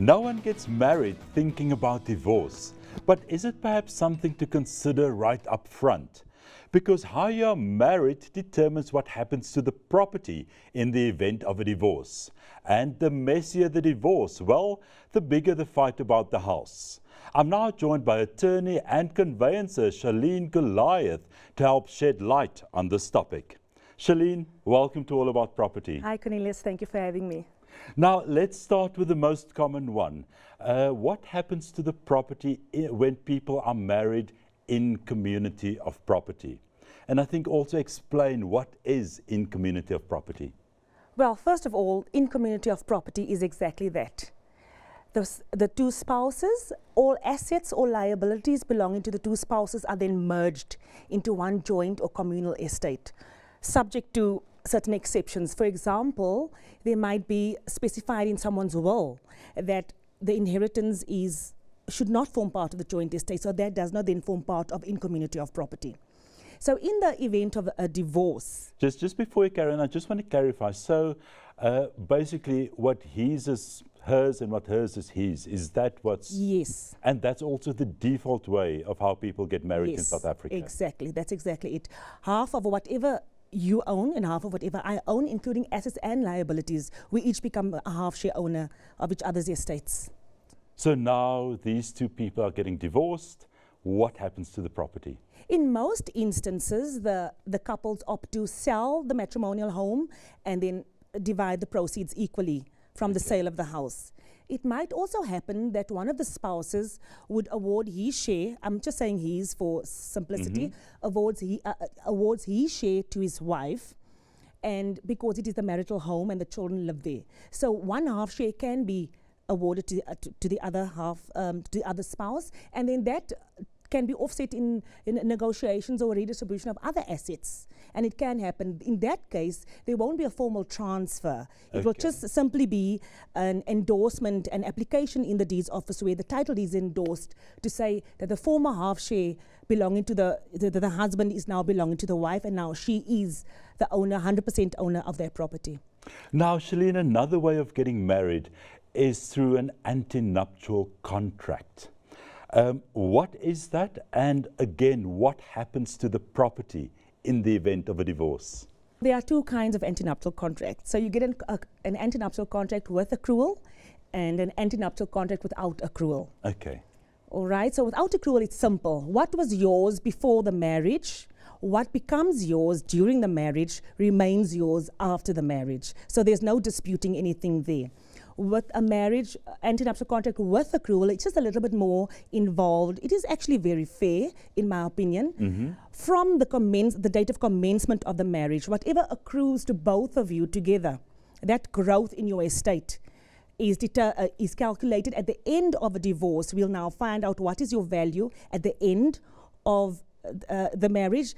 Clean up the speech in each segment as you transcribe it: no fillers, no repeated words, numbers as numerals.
No one gets married thinking about divorce, but is it perhaps something to consider right up front? Because how you are married determines what happens to the property in the event of a divorce. And the messier the divorce, well, the bigger the fight about the house. I'm now joined by attorney and conveyancer Shalene Goliath to help shed light on this topic. Shalene, welcome to All About Property. Hi Cornelius, thank you for having me. Now let's start with the most common one. What happens to the property when people are married in community of property? And I think also explain what is in community of property. Well, first of all, in community of property is exactly that. The two spouses, all assets or liabilities belonging to the two spouses are then merged into one joint or communal estate, subject to certain exceptions. For example, there might be specified in someone's will that the inheritance should not form part of the joint estate, so that does not then form part of in community of property. So in the event of a divorce... Just before you carry on, I just want to clarify. So basically what his is hers and what hers is his, is that what's... Yes. And that's also the default way of how people get married in South Africa? Exactly, that's exactly it. Half of whatever you own and half of whatever I own, including assets and liabilities, we each become a half share owner of each other's estates. So now these two people are getting divorced. What happens to the property? In most instances, the couples opt to sell the matrimonial home and then divide the proceeds equally from the sale of the house. It might also happen that one of the spouses would award his share, I'm just saying his for simplicity, awards his share to his wife, and because it is the marital home and the children live there. So one half share can be awarded to the other half, to the other spouse, and then that can be offset in negotiations or redistribution of other assets. And it can happen. In that case, there won't be a formal transfer. It will just simply be an endorsement, an application in the deeds office where the title is endorsed to say that the former half share belonging to the husband is now belonging to the wife, and now she is the owner, 100% owner of their property. Now, Shalene, another way of getting married is through an antenuptial contract. What is that? And again, what happens to the property in the event of a divorce? There are two kinds of antenuptial contracts. So you get an antenuptial contract with accrual and an antenuptial contract without accrual. Okay. All right, so without accrual, it's simple. What was yours before the marriage, what becomes yours during the marriage remains yours after the marriage. So there's no disputing anything there. With a marriage antenuptial contract with accrual, it's just a little bit more involved. It is actually very fair, in my opinion. From the date of commencement of the marriage, whatever accrues to both of you together, that growth in your estate is calculated at the end of a divorce. We'll now find out what is your value at the end of the marriage,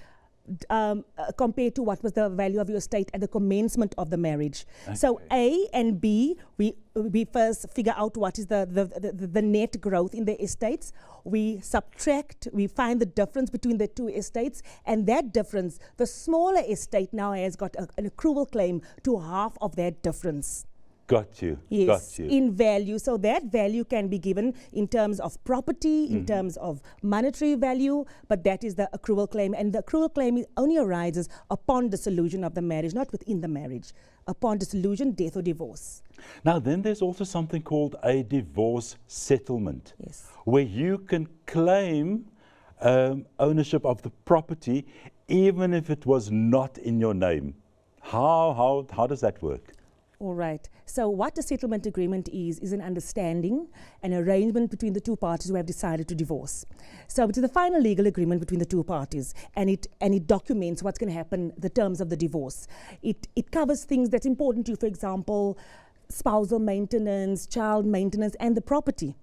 compared to what was the value of your estate at the commencement of the marriage. Okay. So A and B, we first figure out what is the net growth in the estates. We subtract, we find the difference between the two estates, and that difference, the smaller estate now has got an accrual claim to half of that difference. Got you. Yes, got you. In value. So that value can be given in terms of property, in terms of monetary value, but that is the accrual claim. And the accrual claim only arises upon dissolution of the marriage, not within the marriage, upon dissolution, death or divorce. Now then there's also something called a divorce settlement, where you can claim ownership of the property even if it was not in your name. How does that work? All right. So what a settlement agreement is an understanding, an arrangement between the two parties who have decided to divorce. So it is the final legal agreement between the two parties, and it documents what's going to happen, the terms of the divorce. It covers things that's important to you, for example, spousal maintenance, child maintenance, and the property.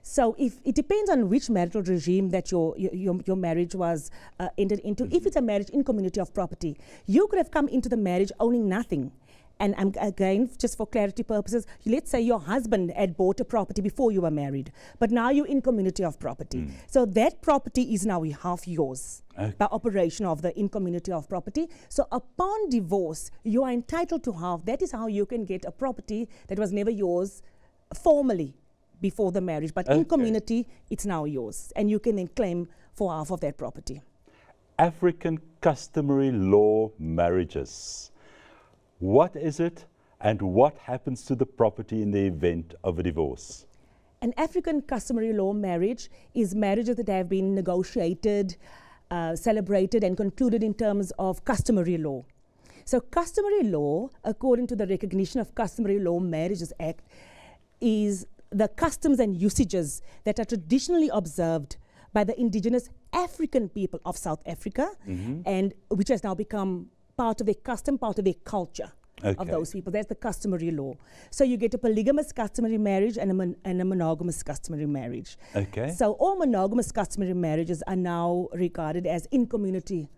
So if it depends on which marital regime that your marriage was entered into. If it's a marriage in community of property, you could have come into the marriage owning nothing. And again, just for clarity purposes, let's say your husband had bought a property before you were married, but now you're in community of property. So that property is now half yours by operation of the in community of property. So upon divorce, you are entitled to half. That is how you can get a property that was never yours formally before the marriage, but in Okay. community, it's now yours, and you can then claim for half of that property. African customary law marriages. What is it and what happens to the property in the event of a divorce? An African customary law marriage is marriages that have been negotiated, celebrated, and concluded in terms of customary law. So customary law, according to the Recognition of Customary Law Marriages Act, is the customs and usages that are traditionally observed by the indigenous African people of South Africa, and which has now become part of their custom, part of their culture of Okay. those people. That's the customary law. So you get a polygamous customary marriage and a monogamous customary marriage. Okay. So all monogamous customary marriages are now regarded as in community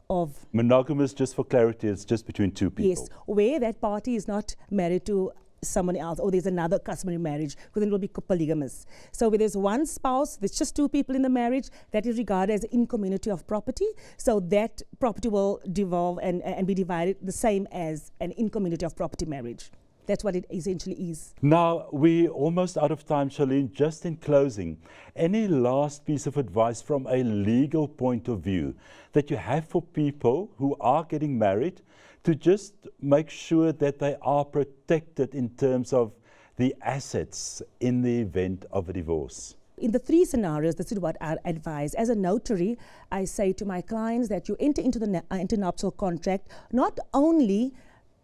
of, Monogamous, just for clarity, it's just between two people. yes, where that party is not married to someone else, or there's another customary marriage, because then it will be polygamous. So where there's one spouse, there's just two people in the marriage, that is regarded as in community of property. So that property will devolve and be divided the same as an in community of property marriage. That's what it essentially is. Now, we're almost out of time, Charlene. Just in closing, any last piece of advice from a legal point of view that you have for people who are getting married to just make sure that they are protected in terms of the assets in the event of a divorce? In the three scenarios, this is what I advise. As a notary, I say to my clients that you enter into the antenuptial contract not only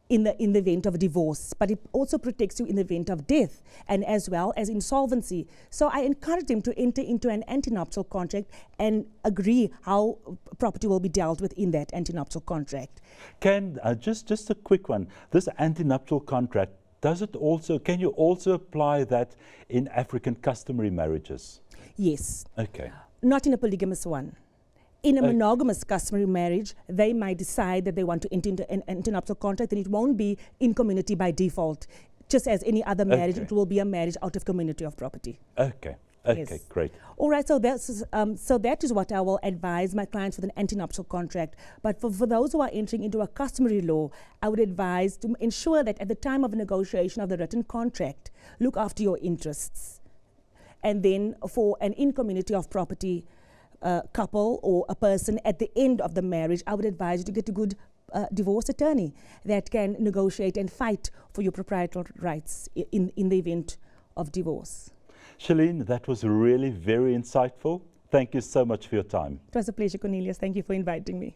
in the event of a divorce, but it also protects you in the event of death and as well as insolvency. So I encourage them to enter into an antenuptial contract and agree how property will be dealt with in that antenuptial contract. Can, just a quick one, this antenuptial contract, can you also apply that in African customary marriages? Yes, Okay. not in a polygamous one. In a monogamous customary marriage, they might decide that they want to enter into an antenuptial contract, and it won't be in community by default. Just as any other marriage, Okay. it will be a marriage out of community of property. Okay. Okay, Yes. great. All right, so that is what I will advise my clients with an antenuptial contract. But for those who are entering into a customary law, I would advise to ensure that at the time of negotiation of the written contract, look after your interests. And then for an in-community of property couple or a person at the end of the marriage, I would advise you to get a good divorce attorney that can negotiate and fight for your proprietorial rights in the event of divorce. Charlene, that was really very insightful. Thank you so much for your time. It was a pleasure, Cornelius. Thank you for inviting me.